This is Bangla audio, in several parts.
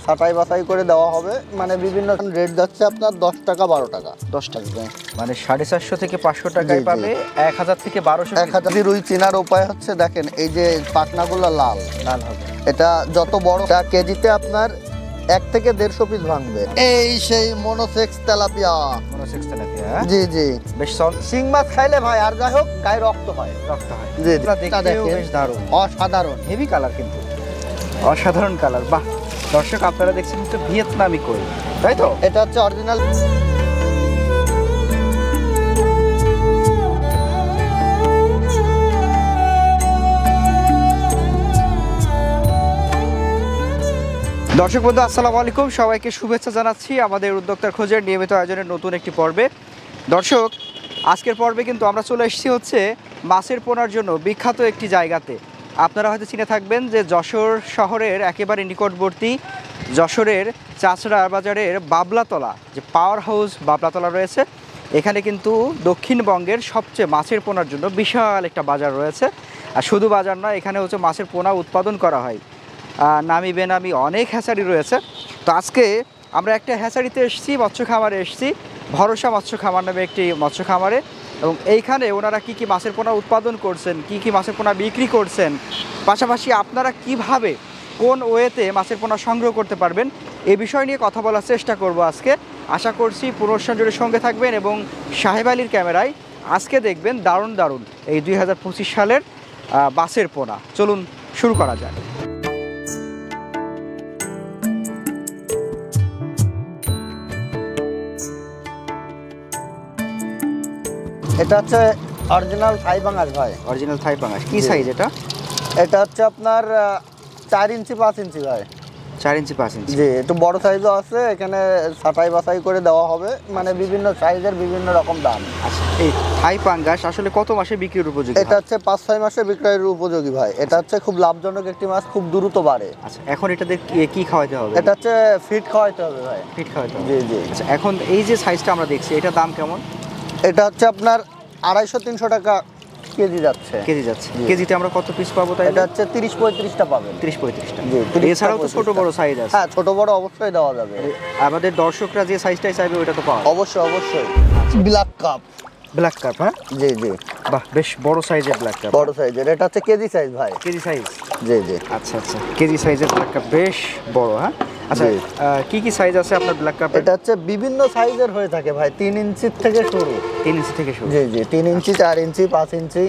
ছাঁটাই বাছাই করে দেওয়া হবে, মানে বিভিন্ন রেট যাচ্ছে আপনার 10 টাকা 12 টাকা। 10 টাকা মানে 450 থেকে 500 টাকায় পাবে, 1000 থেকে 1200। 1000 রুই চেনার উপায় হচ্ছে দেখেন এই যে পাখনাগুলো লাল লাল হবে, এটা যত বড় তা কেজিতে আপনার 1 থেকে 150 পিস ভাঙবে। এই সেই মনোসেক্স তেলাপিয়া। মনোসেক্স তেলাপিয়া, জি জি, বেশ শিং মাছ খাইলে ভাই আর যাই হোক গায়ে রক্ত হয়। জি, দেখতেও বেশ দারুণ, অসাধারণ হেভি কালার, কিন্তু অসাধারণ কালার। বাহ, দর্শক আপনারা দেখছেন তো ভিয়েতনামি কই, তাই তো? এটা হচ্ছে অরিজিনাল। দর্শক বন্ধু আসসালামু আলাইকুম, সবাইকে শুভেচ্ছা জানাচ্ছি আমাদের উদ্যোক্তার খোঁজের নিয়মিত আয়োজনের নতুন একটি পর্বে। দর্শক, আজকের পর্বে কিন্তু আমরা চলে এসেছি হচ্ছে মাছের পোনার জন্য বিখ্যাত একটি জায়গাতে। আপনারা হয়তো চিনে থাকবেন যে যশোর শহরের একেবারে নিকটবর্তী যশোরের চাচড়া বাজারের বাবলাতলা, যে পাওয়ার হাউস বাবলাতলা রয়েছে, এখানে কিন্তু দক্ষিণবঙ্গের সবচেয়ে মাছের পোনার জন্য বিশাল একটা বাজার রয়েছে। আর শুধু বাজার নয়, এখানে হচ্ছে মাছের পোনা উৎপাদন করা হয়, নামি বেনামি অনেক হ্যাচারি রয়েছে। তো আজকে আমরা একটা হ্যাচারিতে এসেছি, মৎস্য খামারে এসেছি, ভরসা মৎস্য খামার নামে একটি মৎস্য খামারে। এবং এইখানে ওনারা কি কি মাছের পোনা উৎপাদন করছেন, কি কি মাছের পোনা বিক্রি করছেন, পাশাপাশি আপনারা কিভাবে কোন ওয়েতে মাছের পোনা সংগ্রহ করতে পারবেন, এই বিষয় নিয়ে কথা বলার চেষ্টা করব আজকে। আশা করছি পুনঃসঞ্জয়ের সঙ্গে থাকবেন এবং সাহেব আলীর ক্যামেরায় আজকে দেখবেন দারুণ দারুণ এই 2025 সালের মাছের পোনা। চলুন শুরু করা যাক। এটা হচ্ছে অরিজিনাল থাই পাঙ্গাস ভাই। অরিজিনাল থাই পাঙ্গাস কি সাইজ এটা? এটা হচ্ছে আপনার 4 ইঞ্চি 5 ইঞ্চি ভাই। 4 ইঞ্চি 5 ইঞ্চি, জি, একটু বড় সাইজও আছে। এখানে ছাঁটাই বাছাই করে দেওয়া হবে, মানে বিভিন্ন সাইজের বিভিন্ন রকম দাম। আচ্ছা, এই থাই পাঙ্গাস আসলে কত মাসে বিক্রির উপযোগী? এটা হচ্ছে 5-6 মাসে বিক্রয়ের উপযোগী ভাই। এটা হচ্ছে খুব লাভজনক একটি মাছ, খুব দ্রুত বাড়ে। আচ্ছা, এখন এটাদের কি খাওয়াতে হবে? এটা হচ্ছে ফিট খাওয়াইতে হবে ভাই। ফিট খাওয়াতে হবে, জি জি। আচ্ছা, এখন এই যে সাইজটা আমরা দেখছি, এটার দাম কেমন? এটা হচ্ছে আপনার 250-300 টাকা কেজি যাচ্ছে। কেজি যাচ্ছে, কেজিতে আমরা কত পিস পাবো? তাই এটা হচ্ছে 30-35টা পাবেন। 30-35টা। জি, এছাড়াও তো ছোট বড় সাইজ আছে। হ্যাঁ, ছোট বড় অবশ্যই দেওয়া যাবে। আমাদের দর্শকরা যে সাইজটাই চাইবে ওটা তো পাওয়া যাবে। অবশ্যই অবশ্যই। Black cup. ব্ল্যাক কাপ, হ্যাঁ জি জি। বাহ, বেশ বড় সাইজের ব্ল্যাক কাপ। বড় সাইজের, এটা হচ্ছে কেজি সাইজ ভাই। কেজি সাইজ, জি জি। আচ্ছা আচ্ছা, কেজি সাইজের ব্ল্যাক কাপ বেশ বড়। হ্যাঁ, আচ্ছা, কি কি সাইজ আছে আপনার ব্ল্যাক কাপ? এটা হচ্ছে বিভিন্ন সাইজের হয়ে থাকে ভাই, 3 ইঞ্চি থেকে শুরু। 3 ইঞ্চি থেকে শুরু? জি জি, 3 ইঞ্চি 4 ইঞ্চি 5 ইঞ্চি,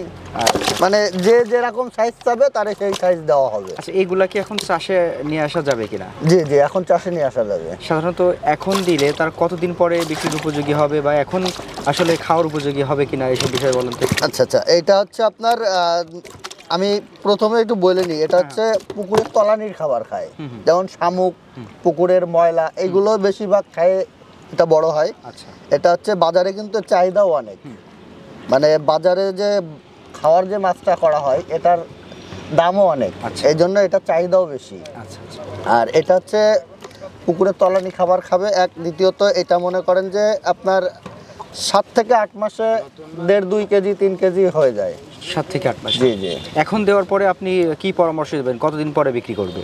মানে যে যেরকম সাইজ চাবে তারে সেই সাইজ দেওয়া হবে। আচ্ছা, এইগুলা কি এখন চাষে নিয়ে আসা যাবে কিনা? জি জি, এখন চাষে নিয়ে আসা যাবে। সাধারণত এখন দিলে তার কতদিন পরে বিক্রির উপযোগী হবে, বা এখন আসলে খাওয়ার উপযোগী হবে কিনা, এইসব বিষয়ে বলেন তো। আচ্ছা আচ্ছা, এটা হচ্ছে আপনার আমি প্রথমে একটু বলে নিই। এটা হচ্ছে পুকুরের তলানির খাবার খায়, যেমন শামুক, পুকুরের ময়লা, এইগুলো বেশিরভাগ খায় এটা বড় হয়। আচ্ছা, এটা হচ্ছে বাজারে কিন্তু চাহিদাও অনেক, মানে বাজারে যে খাওয়ার যে মাছটা করা হয় এটার দামও অনেক, এই জন্য এটা চাহিদাও বেশি। আচ্ছা আচ্ছা। আর এটা হচ্ছে পুকুরের তলানি খাবার খাবে এক। দ্বিতীয়ত এটা মনে করেন যে আপনার 7 থেকে 8 মাসে 1.5-2 কেজি 3 কেজি হয়ে যায়। 7 থেকে 8 মাস? জি জি। এখন দেওয়ার পরে আপনি কি পরামর্শ দেবেন, কতদিন পরে বিক্রি করবে?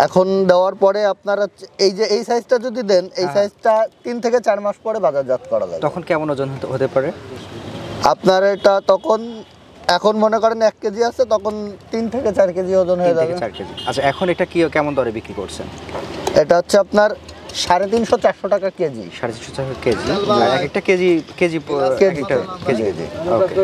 এখন দেওয়ার পরে আপনারা এই যে এই সাইজটা যদি দেন, এই সাইজটা 3 থেকে 4 মাস পরে বাজারজাত করা যাবে। তখন কেমন ওজন হতে পারে আপনার? এটা তখন এখন মনে করেন 1 কেজি আছে, তখন 3 থেকে 4 কেজি ওজন হয়ে যাবে। 4 কেজি। আচ্ছা, এখন এটা কি কেমন দরে বিক্রি করছেন? এটা হচ্ছে আপনার 350-400 টাকা কেজি। 350 টাকা কেজি, একটা কেজি কেজি কেজি।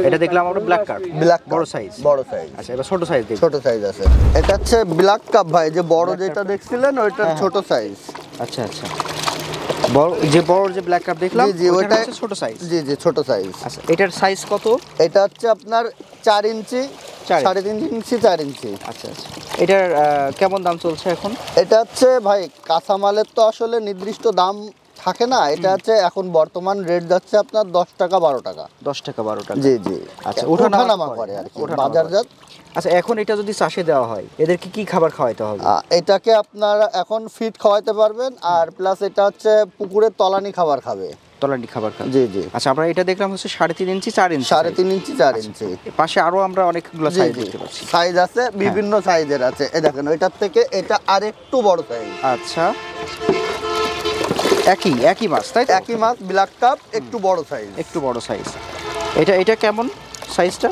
এটা দেখলাম আমরা ব্ল্যাক কাপ, ব্ল্যাক বড় সাইজ। বড় সাইজ। আচ্ছা, এবার ছোট সাইজ দেখি। ছোট সাইজ আছে। এটা হচ্ছে ব্ল্যাক কাপ ভাই, যে বড় যেটা দেখছিলেন ওইটার ছোট সাইজ। আচ্ছা আচ্ছা, বড় যে ব্ল্যাক কাপ দেখলাম, জি জি, ওইটা হচ্ছে ছোট সাইজ। জি জি, ছোট সাইজ। আচ্ছা, এটার সাইজ কত? এটা হচ্ছে আপনার 4 ইঞ্চি 3.5 ইঞ্চি 4 ইঞ্চি। আচ্ছা আচ্ছা, এটার কেমন দাম চলছে এখন? এটা হচ্ছে ভাই কাঁচামালের তো আসলে নির্দিষ্ট দাম থাকে না। এটা হচ্ছে এখন বর্তমান রেট যাচ্ছে আপনার 10 টাকা 12 টাকা। 10 টাকা 12 টাকা? জি জি। আচ্ছা, ওঠানামা করে আর কি বাজারজাত। আচ্ছা, এখন এটা যদি চাষে দেওয়া হয়, এদেরকে কি খাবার খাওয়াইতে হবে? এটাকে আপনারা এখন ফিড খাওয়াইতে পারবেন, আর প্লাস এটা হচ্ছে পুকুরের তলানি খাবার খাবে। তলানি খাবার খায়। জি জি। আচ্ছা, আমরা এটা দেখলাম হচ্ছে 3.5 ইঞ্চি 4 ইঞ্চি। 3.5 ইঞ্চি 4 ইঞ্চি। পাশে আরো আমরা অনেকগুলো সাইজ দেখতে পাচ্ছি। সাইজ আছে, বিভিন্ন সাইজের আছে। এই দেখেন, ওইটার থেকে এটা আরেকটু বড় সাইজ। আচ্ছা, একই মাছ, তাই তো? একই মাছ, ব্ল্যাক কাপ, একটু বড় সাইজ। একটু বড় সাইজ। এটা কেমন সাইজটা?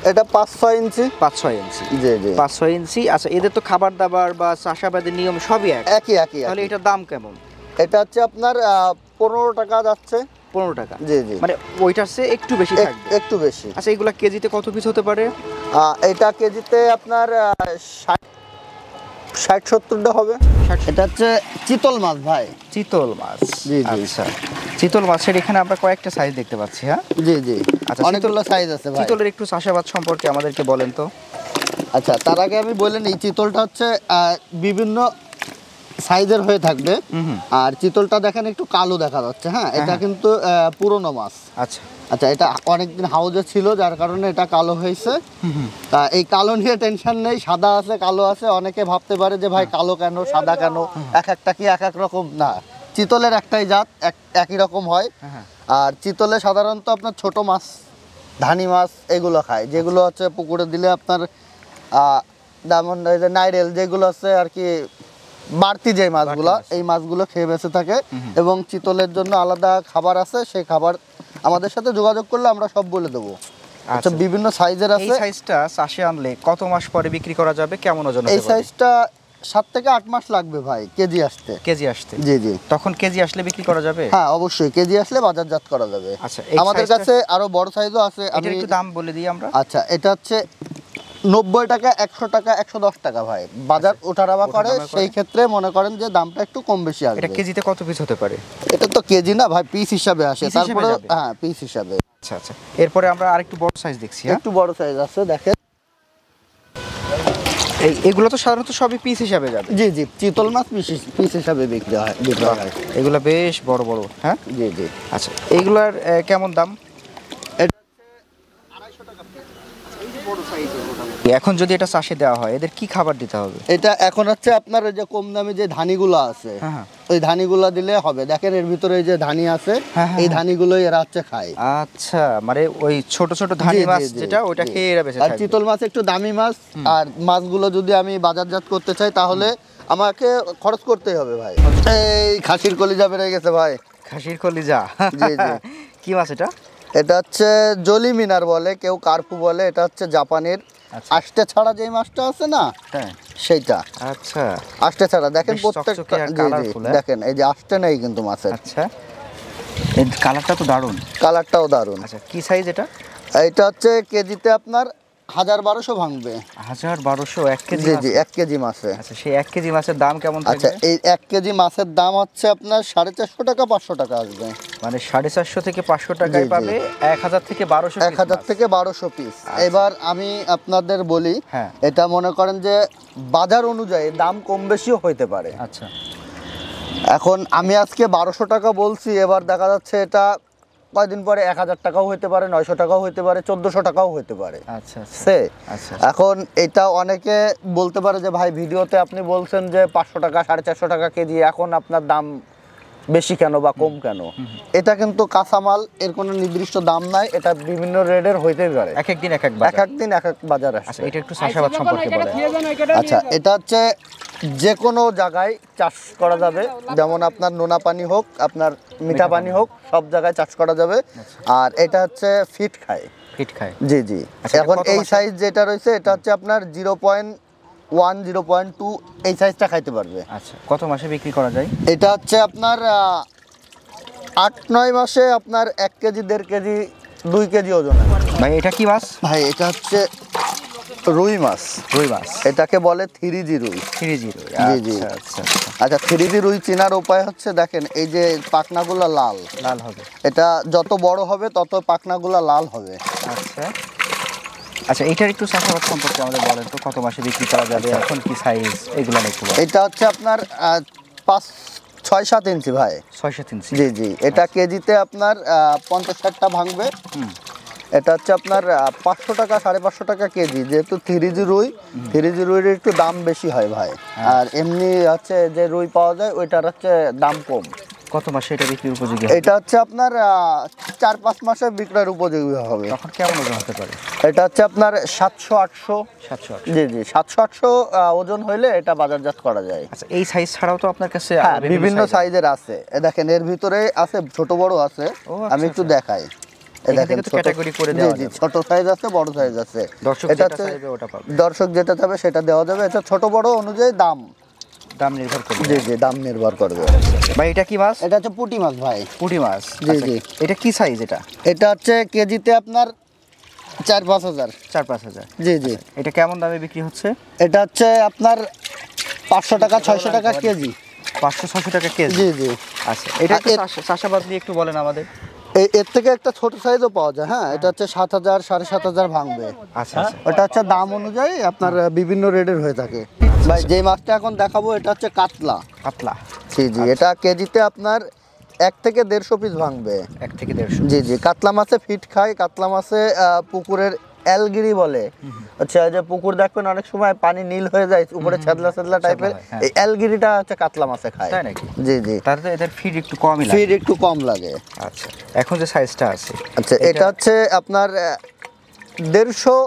এটা 5-6 ইঞ্চি। 5-6 ইঞ্চি। জি জি। 5-6 ইঞ্চি। আচ্ছা, এদের তো খাবার দাবার বা চাষাবাদের নিয়ম সবই একই। তাহলে এটার দাম কেমন? এটা হচ্ছে আপনার 15 টাকা যাচ্ছে। 15 টাকা। জি জি। মানে ওইটার চেয়ে একটু বেশি থাকবে। একটু বেশি। আচ্ছা, এগুলা কেজিতে কত পিস হতে পারে? এটা কেজিতে আপনার 60-70টা হবে। এটা হচ্ছে চিতল মাছ ভাই। চিতল মাছ। জি জি। আচ্ছা, চিতল মাছের এখানে আমরা কয়েকটা সাইজ দেখতে পাচ্ছি। হ্যাঁ জি জি। আচ্ছা, অনেকগুলো সাইজ আছে ভাই। চিতলের একটু চাষাবাদ সম্পর্কে আমাদেরকে বলেন তো। আচ্ছা, তার আগে আমি বলে নিই, চিতলটা হচ্ছে বিভিন্ন সাইজের হয়ে থাকবে। আর চিতলটা দেখেন একটু কালো দেখা যাচ্ছে। হ্যাঁ, এটা কিন্তু পুরনো মাছ। আচ্ছা আচ্ছা, এটা অনেকদিন হাউজে ছিল, যার কারণে এটা কালো হয়েছে। তা এই কালো নিয়ে টেনশন নেই, সাদা আছে কালো আছে। অনেকে ভাবতে পারে যে ভাই কালো কেন সাদা কেন, এক একটা কি এক এক রকম। না, চিতলের একটাই জাত, একই রকম হয়। আর চিতলে সাধারণত আপনার ছোট মাছ, ধানি মাছ এগুলো খায়, যেগুলো হচ্ছে পুকুরে দিলে আপনার যেমন এই যে নাইরেল যেগুলো আছে আর কি, বাড়তি যে মাছগুলো, এই মাছগুলো খেয়ে বেঁচে থাকে। এবং চিতলের জন্য আলাদা খাবার আছে, সেই খাবার আমাদের সাথে যোগাযোগ করলে আমরা সব বলে দেবো। আচ্ছা, বিভিন্ন সাইজের আছে। এই সাইজটা চাষে আনলে কত মাস পরে বিক্রি করা যাবে, কেমন ওজন হবে? এই সাইজটা 7 থেকে 8 মাস লাগবে ভাই কেজি আসতে। জি জি। তখন কেজি আসলে বিক্রি করা যাবে? হ্যাঁ, অবশ্যই কেজি আসলে বাজারজাত করা যাবে। আচ্ছা, আমাদের কাছে আরো বড় সাইজও আছে। আমি একটু দাম বলে দিই আমরা। আচ্ছা, এটা হচ্ছে 90 টাকা, 100 টাকা, 110 টাকা ভাই। বাজার ওঠানামা করে, সেই ক্ষেত্রে মনে করেন যে দামটা একটু কম বেশি আসবে। এটা কেজিতে কত পিস হতে পারে? এটা তো কেজি না ভাই, পিস হিসাবে আসে। তারপরে হ্যাঁ, পিস হিসাবে। আচ্ছা আচ্ছা, এরপরে আমরা আরেকটু বড় সাইজ দেখছি। একটু বড় সাইজ আছে, দেখেন। এগুলো তো সাধারণত সবই পিস হিসাবে যাবে। জি জি, চিতল মাছ পিস হিসাবে বিক্রি হয়। এগুলো বেশ বড় বড়। হ্যাঁ জি জি। আচ্ছা, এগুলার কেমন দাম? এখন যদি এটা চাষে দেওয়া হয়, এদের কি খাবার দিতে হবে? এটা এখন হচ্ছে আপনার ওই যে কম দামে যে ধানিগুলো আছে, ওই ধানিগুলো দিলে হবে। দেখেন, এর ভিতরে যে ধানি আছে, এই ধানিগুলোই এরা হচ্ছে খায়। আচ্ছা, মানে ওই ছোট ছোট ধানি মাছ যেটা, ওটা খেয়ে এরা বেঁচে থাকে। আর চিতল মাছ একটু দামি মাছ। আর মাছগুলো যদি আমি বাজারজাত করতে চাই, তাহলে আমাকে খরচ করতেই হবে ভাই। এই খাসির কলিজা বেড়ে গেছে ভাই। খাসির কলিজা? জি জি। কি মাছ এটা? এটা হচ্ছে জলি মিনার বলে, কেউ কার্পু বলে। এটা হচ্ছে জাপানের আষ্টে ছাড়া যে মাছটা আছে না, সেইটা। আচ্ছা, আষ্টে ছাড়া দেখেন প্রত্যেকটা। দেখেন, এই যে আষ্টে নেই কিন্তু মাছের। আচ্ছা, এই কালারটা তো দারুণ। কালারটাও দারুণ। আচ্ছা, কি সাইজ এটা? এটা হচ্ছে কেজিতে আপনার 1200 ভাঙবে। 1200 1 কেজি? জি জি, 1 কেজি মাছে। আচ্ছা, সেই 1 কেজি মাছের দাম কেমন থাকবে? আচ্ছা, এই 1 কেজি মাছের দাম হচ্ছে আপনার 450 টাকা, 500 টাকা আসবে। মানে 450 থেকে 500 টাকায় পাবে 1000 থেকে 1200 পিস। 1000 থেকে 1200 পিস। এবার আমি আপনাদের বলি, এটা মনে করেন যে বাজার অনুযায়ী দাম কম বেশিও হইতে পারে। আচ্ছা, এখন আমি আজকে 1200 টাকা বলছি, এবার দেখা যাচ্ছে এটা কয়দিন পরে 1000 টাকাও হইতে পারে, 900 টাকাও হইতে পারে, 1400 টাকাও হইতে পারে। আচ্ছা আচ্ছা। এখন এটা অনেকে বলতে পারে যে ভাই, ভিডিওতে আপনি বলছেন যে 500 টাকা 450 টাকা কেজি, এখন আপনার দাম বেশি কেন বা কম কেন? এটা কিন্তু কাঁচামাল, এর কোনো নির্দিষ্ট দাম নাই। এটা বিভিন্ন রেটের হইতে পারে, এক এক দিন এক এক বাজার আসে। আচ্ছা, এটা একটু চাষাবাদ সম্পর্কে বলেন। আচ্ছা, এটা হচ্ছে যে কোনো জায়গায় চাষ করা যাবে। যেমন আপনার নোনা পানি হোক, আপনার মিঠা পানি হোক, সব জায়গায় চাষ করা যাবে। আর এটা হচ্ছে ফিট খায়। জি জি। এখন এই সাইজ যেটা রয়েছে, এটা হচ্ছে আপনার 0.1, 0.2 এই সাইজটা খাইতে পারবে। আচ্ছা, কত মাসে বিক্রি করা যায়? এটা হচ্ছে আপনার 8-9 মাসে আপনার 1 কেজি, 1.5 কেজি, 2 কেজি ওজন। ভাই, এটা কি মাছ? ভাই, এটা হচ্ছে রুই মাছ। এটাকে বলে 3G রুই। জি জি। আচ্ছা, 3G রুই চেনার উপায় হচ্ছে, দেখেন এই যে পাখনাগুলো লাল হবে। এটা যত বড় হবে তত পাখনাগুলো লাল হবে। আচ্ছা, এটার একটু চাষাবাদ সম্পর্কে আমাদের বলেন তো, কত মাসে বিক্রি করা যাবে, এখন কি সাইজ, এগুলো একটু বলেন। এটা হচ্ছে আপনার 6-7 ইঞ্চি ভাই। 6-7 ইঞ্চি? জি জি। এটা কেজিতে আপনার 50-60টা ভাঙবে। এটা হচ্ছে আপনার 500 টাকা, 550 টাকা কেজি। যেহেতু 3G রুইয়ের একটু দাম বেশি হয় ভাই। আর এমনি হচ্ছে যে রুই পাওয়া যায়, ওইটার হচ্ছে দাম কম। কত মাসে এটা বিক্রির উপযোগী হবে? এটা হচ্ছে আপনার 4-5 মাসে বিক্রয়ের উপযোগী হবে। তখন কেমন ওজন হতে পারে? এটা হচ্ছে আপনার 700-800। 700-800। জি জি 700-800 ওজন হইলে এটা বাজারজাত করা যায়। আচ্ছা, এই সাইজ ছাড়াও তো আপনার কাছে হ্যাঁ, বিভিন্ন সাইজের আছে। দেখেন এর ভিতরে আছে ছোট বড় আছে। আমি একটু দেখাই। দেখেন ক্যাটাগরি করে দেওয়া জি, ছোট সাইজ আছে, বড় সাইজ আছে। এটা চাইবে ওটা পাবে। দর্শক যেটা চাইবে সেটা দেওয়া যাবে। এটা ছোট বড় অনুযায়ী দাম নির্ভর করবে। জি জি, দাম নির্ভর করবে। ভাই এটা কি মাছ? এটা হচ্ছে পুঁটি মাছ ভাই। পুঁটি মাছ। জি জি। এটা কি সাইজ এটা? এটা হচ্ছে কেজিতে আপনার 4-5 হাজার। 4-5 হাজার। জি জি। এটা কেমন দামে বিক্রি হচ্ছে? এটা হচ্ছে আপনার 500 টাকা 600 টাকা কেজি। 500-600 টাকা কেজি। জি জি। আচ্ছা, এটা একটু চাষাবাদ নিয়ে একটু বলেন আমাদের। এর থেকে একটা ছোট সাইজও পাওয়া যায়। হ্যাঁ, এটা হচ্ছে 7,000 7,500 ভাঙবে। আচ্ছা আচ্ছা। ওটা হচ্ছে দাম অনুযায়ী আপনার বিভিন্ন রেটের হয়ে থাকে। ভাই যে মাছটা এখন দেখাবো এটা হচ্ছে কাতলা। কাতলা। জি জি, এটা কেজিতে আপনার 1 থেকে 150 পিস ভাঙবে। 1 থেকে 150। জি জি, কাতলা মাছে ফিট খায়। কাতলা মাছে পুকুরের অ্যালগিরি বলে। আচ্ছা, যে পুকুর দেখবেন অনেক সময় পানি নীল হয়ে যায়, উপরে ছেদলা টাইপের, এই অ্যালগিরিটা হচ্ছে কাতলা মাছে খায়। তাই নাকি? জি জি। তাহলে এদের ফিড একটু কমই লাগে। ফিড একটু কম লাগে। আচ্ছা, এখন যে সাইজটা আছে, আচ্ছা, এটা হচ্ছে আপনার 150,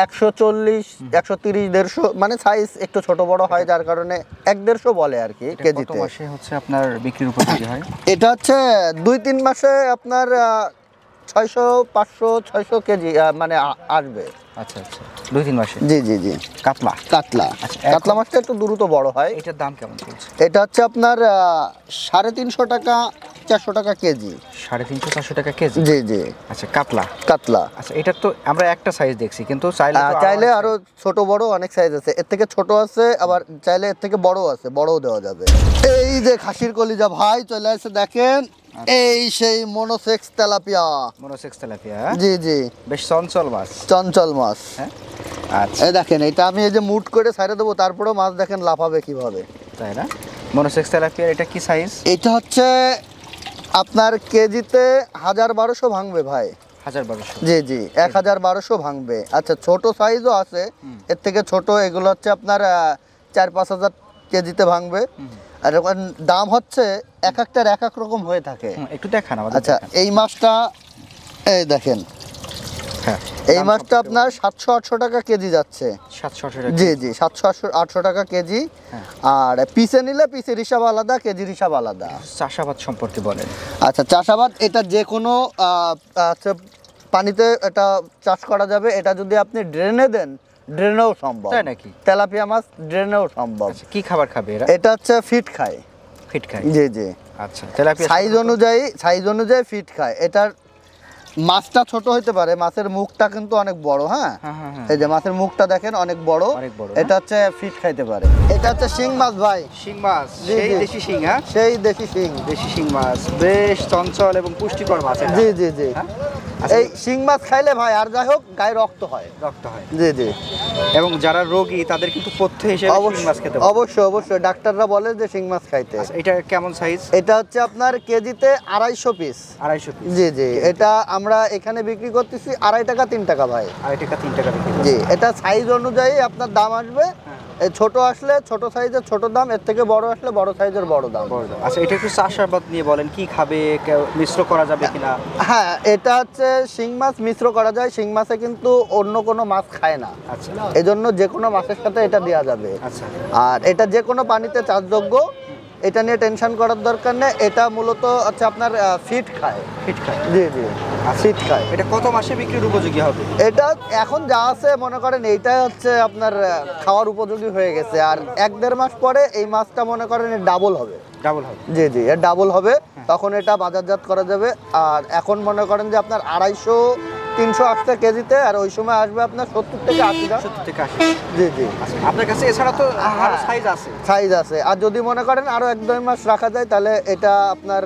140, 130, 150, মানে সাইজ একটু ছোট বড় হয়, যার কারণে 1-150 বলে আর কি কেজিতে। কত মাসে হচ্ছে আপনার বিক্রির উপযোগী হয়? এটা হচ্ছে 2-3 মাসে আপনার 600, 500, 600 কেজি মানে আসবে। আচ্ছা আচ্ছা, 2-3 মাসে। জি জি জি। কাতলা। কাতলা। কাতলা মাছটা একটু দ্রুত বড় হয়। এটার দাম কেমন চলছে? এটা হচ্ছে আপনার 350 টাকা 400 টাকা কেজি। 350-400 টাকা কেজি। জি জি। আচ্ছা, কাতলা। কাতলা। আচ্ছা, এটা তো আমরা একটা সাইজ দেখছি, কিন্তু চাইলে আরো ছোট বড় অনেক সাইজ আছে। এর থেকে ছোট আছে, আবার চাইলে এর থেকে বড় আছে, বড়ও দেওয়া যাবে। এই যে খাসির কলিজা ভাই চলে আসছে, দেখেন। এই সেই মনোসেক্স তেলাপিয়া। Monosex tilapia. জি জি, বেশ চঞ্চল মাছ। চঞ্চল মাছ। হ্যাঁ। আচ্ছা, এই দেখেন, এটা আমি এই যে মুট করে ছাইড়ে দেবো, তারপরেও মাছ দেখেন লাফাবে কিভাবে। তাই না? মনোসেক্স তেলাপিয়া এটা কি সাইজ? এটা হচ্ছে আপনার কেজিতে 1000-1200 ভাঙবে ভাই। 1000-1200। জি জি, 1000-1200 ভাঙবে। আচ্ছা, ছোট সাইজও আছে, এর থেকে ছোট। এগুলো হচ্ছে আপনার 4-5 হাজার কেজিতে ভাঙবে। আর এখন দাম হচ্ছে এক একটার এক এক রকম হয়ে থাকে। একটু দেখান আমাদের। আচ্ছা, এই মাছটা এই দেখেন, হ্যাঁ, এই মাছটা আপনার 700-800 টাকা কেজি যাচ্ছে। 700-800 টাকা। জি জি, 700-800 টাকা কেজি। আর পিসে নিলে পিসের হিসাব আলাদা, কেজির হিসাব আলাদা। চাষাবাদ সম্পর্কে বলেন। আচ্ছা, চাষাবাদ এটা যে কোনো পানিতে এটা চাষ করা যাবে। এটা যদি আপনি ড্রেনে দেন, ড্রেনেও সম্ভব। তাই নাকি? তেলাপিয়া মাছ ড্রেনেও সম্ভব। আচ্ছা, কি খাবার খাবে এরা? এটা হচ্ছে ফিট খায়। ফিট খায়। জি জি। আচ্ছা, তেলাপিয়া সাইজ অনুযায়ী ফিট খায়। এটার মাছটা ছোট হতে পারে, মাছের মুখটা কিন্তু অনেক বড়। হ্যাঁ, এই যে মাছের মুখটা দেখেন অনেক বড়। এটা হচ্ছে ফিট খাইতে পারে। এটা হচ্ছে শিং মাছ ভাই। শিং মাছ। সেই দেশি শিং। হ্যাঁ, সেই দেশি শিং। দেশি শিং মাছ বেশ চঞ্চল এবং পুষ্টিকর মাছ। জি জি জি। এই শিং মাছ খাইলে ভাই আর যাই হোক গায়ে রক্ত হয়। জি জি। এবং যারা রোগী তাদের কিন্তু পথ্য হিসেবে শিং মাছ খেতে হবে। অবশ্যই ডাক্তাররা বলে যে শিং মাছ খাইতে। এটা কেমন সাইজ? এটা হচ্ছে আপনার কেজিতে 250 পিস। 250 পিস। জি জি। এটা আমরা এখানে বিক্রি করতেছি 2.5 টাকা 3 টাকা ভাই। 2.5 টাকা 3 টাকা বিক্রি। জি, এটা সাইজ অনুযায়ী আপনার দাম আসবে। এই ছোট আসলে ছোট সাইজের ছোট দাম, এর থেকে বড় আসলে বড় সাইজের বড় দাম। আচ্ছা, এটা একটু চাষাবাদ নিয়ে বলেন, কি খাবে, মিশ্র করা যাবে কিনা? হ্যাঁ, এটা হচ্ছে শিং মাছ মিশ্র করা যায়। শিং মাছে কিন্তু অন্য কোনো মাছ খায় না। আচ্ছা, এজন্য যে কোনো মাছের সাথে এটা দেওয়া যাবে। আচ্ছা। আর এটা যে কোনো পানিতে চাষযোগ্য, এটা নিয়ে টেনশন করার দরকার নেই। এটা মূলত হচ্ছে আপনার ফিট খায়। জি জি, ফিট খায়। এটা কত মাসে বিক্রির উপযোগী হবে? এটা এখন যা আছে মনে করেন এইটাই হচ্ছে আপনার খাওয়ার উপযোগী হয়ে গেছে। আর 1-1.5 মাস পরে এই মাছটা মনে করেন ডাবল হবে। জি জি, এর ডাবল হবে। তখন এটা বাজারজাত করা যাবে। আর এখন মনে করেন যে আপনার 250-300 আসছে কেজিতে, আর ওই সময় আসবে আপনার 70 থেকে 80 টাকা। 70 থেকে 80। জি জি। আপনার কাছে এছাড়া তো আরো সাইজ আছে? সাইজ আছে। আর যদি মনে করেন আরো 1-2 মাস রাখা যায়, তাহলে এটা আপনার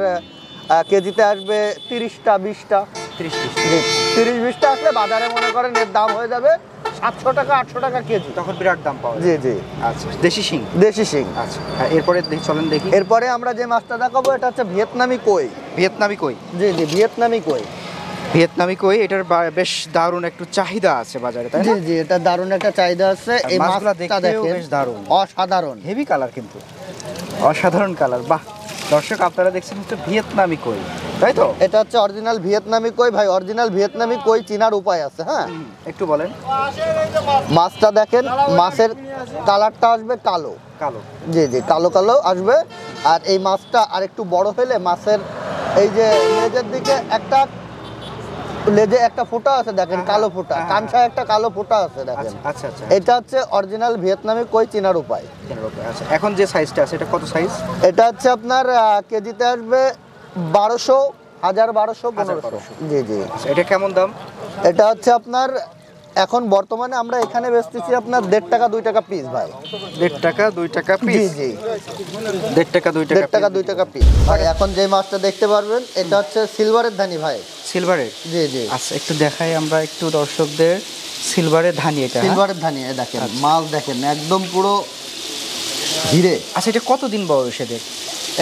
কেজিতে আসবে 30টা 20টা। 30-20টা আসলে বাজারে মনে করেন এর দাম হয়ে যাবে 700 টাকা 800 টাকা কেজি। তখন বিরাট দাম পাওয়া যায়। জি জি। আচ্ছা, দেশি শিং। দেশি শিং। আচ্ছা, এরপরে চলেন দেখি। এরপরে আমরা যে মাছটা দেখাবো এটা হচ্ছে ভিয়েতনামি কই। ভিয়েতনামি কই। জি জি, ভিয়েতনামি কই। ভিয়েতনামি কই, এটার বেশ দারুণ একটু চাহিদা আছে বাজারে, তাই না? জি জি, এটা দারুণ একটা চাহিদা আছে। এই মাছটা দেখতে বেশ দারুণ, অসাধারণ। হেভি কালার, কিন্তু অসাধারণ কালার। বাহ, দর্শক আপনারা দেখছেন হচ্ছে ভিয়েতনামি কই, তাই তো? এটা হচ্ছে অরিজিনাল ভিয়েতনামি কই ভাই। অরিজিনাল ভিয়েতনামি কই চিনার উপায় আছে। হ্যাঁ, একটু বলেন। মাছটা দেখেন, মাছের কালারটা আসবে কালো। কালো, জি জি, কালো কালো আসবে। আর এই মাছটা আর একটু বড় হলে মাছের এই যে লেজের দিকে লেজে একটা ফোঁটা আছে দেখেন, কালো ফোঁটা, কানসায় একটা কালো ফোঁটা আছে দেখেন। আচ্ছা আচ্ছা, এটা হচ্ছে অরিজিনাল ভিয়েতনামি কই চিনার উপায়। আচ্ছা, এখন যে সাইজটা আছে এটা কত সাইজ? এটা হচ্ছে আপনার কেজিতে আসবে 1200, 1200, 1500। জি জি। এটা কেমন দাম? এটা হচ্ছে আপনার এখন বর্তমানে আমরা এখানে বেচতেছি আপনার 1.5 টাকা 2 টাকা পিস ভাই। 1.5 টাকা 2 টাকা পিস? জি জি, 1.5 টাকা 2 টাকা, 1.5 টাকা 2 টাকা পিস ভাই। এখন যে মাছটা দেখতে পারবেন এটা হচ্ছে সিলভারের ধানি ভাই। সিলভারের? জি জি। আচ্ছা, একটু দেখাই আমরা একটু দর্শকদের সিলভারের ধানি। এটা সিলভারের ধানি, দেখেন মাছ দেখেন একদম পুরো হিরে। আচ্ছা, এটা কতদিন বয়স এদের?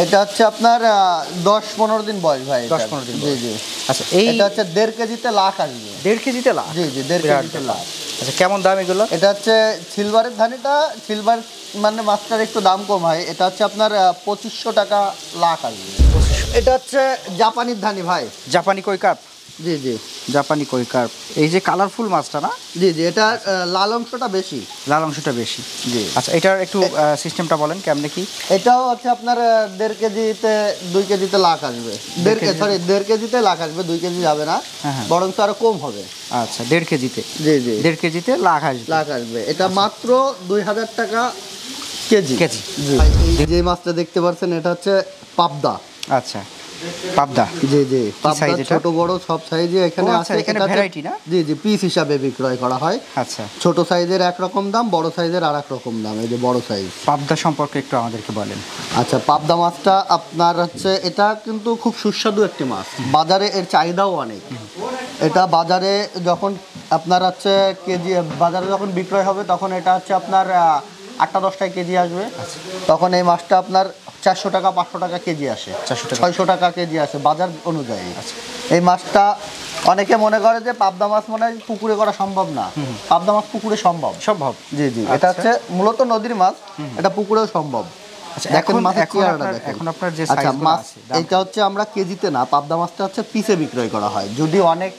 এটা হচ্ছে আপনার 10-15 দিন বয়স ভাই। 10-15 দিন। জি জি। আচ্ছা, এটা হচ্ছে 1.5 কেজিতে লাখ আসবে। 1.5 কেজিতে লাখ? জি জি, 1.5 কেজিতে লাখ। আচ্ছা, কেমন দাম এগুলো? এটা হচ্ছে সিলভারের ধানিটা, সিলভার মানে মাছটার একটু দাম কম হয়। এটা হচ্ছে আপনার 2500 টাকা লাখ আসবে। এটা হচ্ছে জাপানির ধানি ভাই। জাপানি কই কার্প? জি জি, জাপানি কই কার্প। এই যে কালারফুল মাছটা না? জি জি, এটা লাল অংশটা বেশি। লাল অংশটা বেশি। জি। আচ্ছা, এটার একটু সিস্টেমটা বলেন কেমনে কি? এটাও হচ্ছে আপনার 1.5 কেজিতে 2 কেজিতে লাখ আসবে। 1.5 কেজিতে লাখ আসবে, 2 কেজি যাবে না, বরং আরো কম হবে। আচ্ছা, 1.5 কেজিতে? জি জি, 1.5 কেজিতে লাখ আসবে। লাখ আসবে। এটা মাত্র 2000 টাকা কেজি। কেজি? জি। এই যে মাছটা দেখতে পাচ্ছেন এটা হচ্ছে পাবদা। আচ্ছা, পাবদা। জি জি, পাবদা ছোট বড় সব সাইজে এখানে আছে। এখানে ভ্যারাইটি না? জি জি, পিস হিসাবে বিক্রয় করা হয়। আচ্ছা, ছোট সাইজের একরকম দাম, বড় সাইজের আর এক রকম দাম। এই যে বড় সাইজ। পাবদা সম্পর্কে একটু আমাদেরকে বলেন। আচ্ছা, পাবদা মাছটা আপনার হচ্ছে এটা কিন্তু খুব সুস্বাদু একটি মাছ। বাজারে এর চাহিদাও অনেক। এটা বাজারে যখন আপনার হচ্ছে কেজি বাজারে যখন বিক্রয় হবে তখন এটা হচ্ছে আপনার 8-10 টাকা কেজি আসবে। তখন এই মাছটা আপনার 400 টাকা 500 টাকা কেজি আসে, 600 টাকা কেজি আসে বাজার অনুযায়ী। এই মাছটা অনেকে মনে করে যে পাবদা মাছ মনে হয় পুকুরে করা সম্ভব না। পাবদা মাছ পুকুরে সম্ভব। সম্ভব? জি জি, এটা হচ্ছে মূলত নদীর মাছ, এটা পুকুরেও সম্ভব। দেখেন মাছের চেহারাটা দেখেন। এখন আপনার যে আচ্ছা, সাইজগুলো মাছ আছে এটা হচ্ছে আমরা কেজিতে না, পাবদা মাছটা হচ্ছে পিসে বিক্রয় করা হয়। যদি অনেক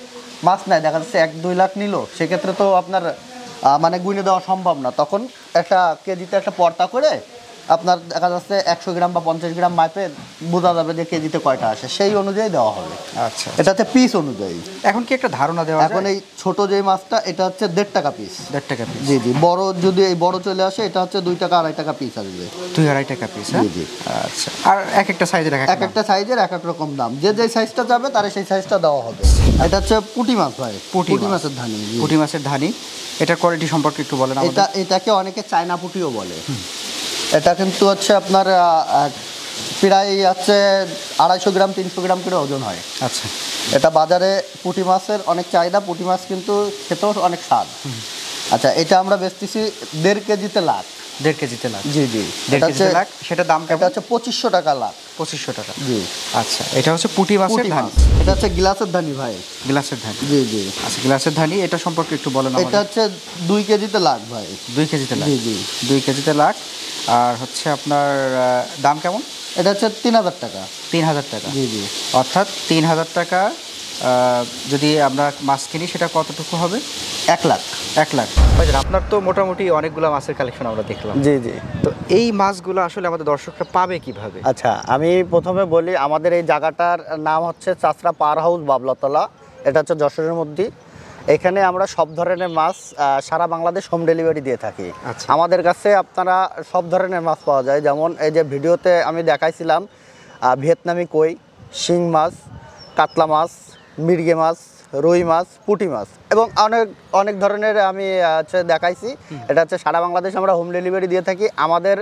মাছ নেয়, দেখা যাচ্ছে 1-2 লাখ নিল, সেক্ষেত্রে তো আপনার মানে গুনে দেওয়া সম্ভব না। তখন একটা কেজিতে একটা পর্তা করে আপনার দেখা যাচ্ছে 100 গ্রাম বা 50 গ্রাম মাপে বোঝা যাবে যে কেজিতে কয়টা আসে, সেই অনুযায়ী দেওয়া হবে। আচ্ছা, এটা হচ্ছে পিস অনুযায়ী। এখন কি একটা ধারণা দেওয়া যায়? এখন এই ছোট যে মাছটা এটা হচ্ছে 1.5 টাকা পিস। 1.5 টাকা পিস? জি জি। বড় যদি এই বড় চলে আসে এটা হচ্ছে 2 টাকা 2.5 টাকা পিস আসবে। 2-2.5 টাকা পিস? জি জি। আচ্ছা, আর এক একটা সাইজের এক একটা সাইজের এক এক রকম দাম। যে যে সাইজটা যাবে তার সেই সাইজটা দেওয়া হবে। এটা হচ্ছে পুঁটি মাছ ভাই। পুঁটি মাছের ধানি। পুঁটি মাছের ধানি। এটার কোয়ালিটি সম্পর্কে একটু বলেন আমাদের। এটাকে অনেকে চায়না পুঁটিও বলে। এটা কিন্তু হচ্ছে আপনার প্রায় হচ্ছে 250 গ্রাম 300 গ্রাম করে ওজন হয়। আচ্ছা, এটা বাজারে পুঁটি মাছের অনেক চাহিদা। পুঁটি মাছ কিন্তু খেতেও অনেক স্বাদ। আচ্ছা, এটা আমরা বেচতেছি 1.5 কেজিতে লাখ। 1.5 কেজিতে লাখ? জি জি। 1.5 কেজিতে লাখ। সেটা দাম কেমন? এটা হচ্ছে 2500 টাকা লাখ। 2500 টাকা? জি। আচ্ছা, এটা হচ্ছে পুঁটি মাছের ধানি। এটা হচ্ছে গ্লাসের ধানি ভাই। গ্লাসের ধানি? জি জি। আচ্ছা, গ্লাসের ধানি, এটা সম্পর্কে একটু বলেন আমাদের। এটা হচ্ছে 2 কেজিতে লাখ ভাই। 2 কেজিতে লাখ? জি জি। 2 কেজিতে লাখ। আর হচ্ছে আপনার দাম কেমন? এটা হচ্ছে 3000 টাকা। 3000 টাকা? জি জি। অর্থাৎ 3000 টাকা যদি আমরা মাছ কিনি সেটা কতটুকু হবে? 1 লাখ। 1 লাখ। ভাইজান, আপনার তো মোটামুটি অনেকগুলো মাছের কালেকশন আমরা দেখলাম। জি জি। তো এই মাছগুলো আসলে আমাদের দর্শকরা পাবে কিভাবে? আচ্ছা, আমি প্রথমে বলি আমাদের এই জায়গাটার নাম হচ্ছে চাচরা পাওয়ার হাউস বাবলাতলা। এটা হচ্ছে যশোরের মধ্যে। এখানে আমরা সব ধরনের মাছ সারা বাংলাদেশ হোম ডেলিভারি দিয়ে থাকি। আচ্ছা। আমাদের কাছে আপনারা সব ধরনের মাছ পাওয়া যায়। যেমন এই যে ভিডিওতে আমি দেখাইছিলাম ভিয়েতনামি কই, শিং মাছ, কাতলা মাছ, মির্গে মাছ, রুই মাছ, পুঁটি মাছ এবং অনেক অনেক ধরনের আমি হচ্ছে দেখাইছি। এটা হচ্ছে সারা বাংলাদেশ আমরা হোম ডেলিভারি দিয়ে থাকি। আমাদের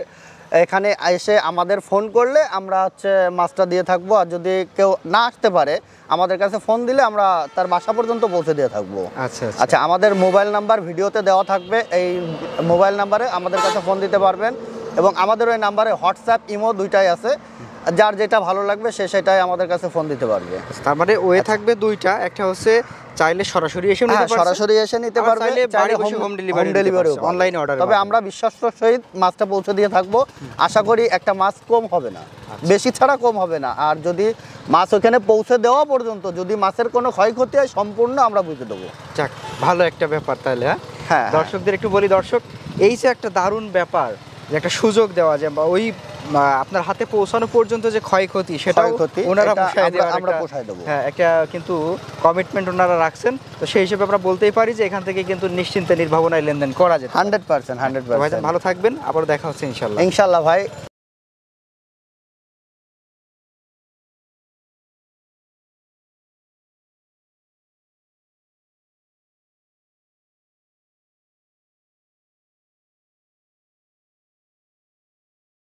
এখানে এসে আমাদের ফোন করলে আমরা হচ্ছে মাছটা দিয়ে থাকবো। আর যদি কেউ না আসতে পারে আমাদের কাছে ফোন দিলে আমরা তার বাসা পর্যন্ত পৌঁছে দিয়ে থাকবো। আচ্ছা আচ্ছা, আমাদের মোবাইল নাম্বার ভিডিওতে দেওয়া থাকবে। এই মোবাইল নাম্বারে আমাদের কাছে ফোন দিতে পারবেন এবং আমাদের ওই নাম্বারে হোয়াটসঅ্যাপ ইমো দুইটাই আছে। যার যেটা ভালো লাগবে সে সেটাই আমাদের কাছে ফোন দিতে পারবে। তার মানে ওয়ে থাকবে দুইটা, একটা হচ্ছে চাইলে সরাসরি এসে নিতে হ্যাঁ পারছে, সরাসরি এসে নিতে আবার পারবে, চাইলে বাড়ি বসে হোম ডেলিভারি অনলাইনে অর্ডার। তবে আমরা বিশ্বাসের সহিত মাছটা পৌঁছে দিয়ে থাকবো। আশা করি একটা মাছ কম হবে না, বেশি ছাড়া কম হবে না। আর যদি মাছ ওখানে পৌঁছে দেওয়া পর্যন্ত যদি মাছের কোনো ক্ষয়ক্ষতি হয় সম্পূর্ণ আমরা বুঝে দেবো। যাক, ভালো একটা ব্যাপার তাহলে। হ্যাঁ দর্শকদের একটু বলি, দর্শক এই যে একটা দারুণ ব্যাপার, যে একটা সুযোগ দেওয়া যায় বা ওই আপনার হাতে পৌঁছানো পর্যন্ত যে ক্ষয়ক্ষতি সেটা ওনারা পোষায় দেওয়ার আমরা পোষায় দেবো। হ্যাঁ, একটা কিন্তু কমিটমেন্ট ওনারা রাখছেন। তো সেই হিসেবে আমরা বলতেই পারি যে এখান থেকে কিন্তু নিশ্চিন্তে নির্ভাবনায় লেনদেন করা যায়। 100%। ভাইজান ভালো থাকবেন, আবার দেখা হচ্ছে ইনশাল্লাহ। ইনশাল্লাহ ভাই।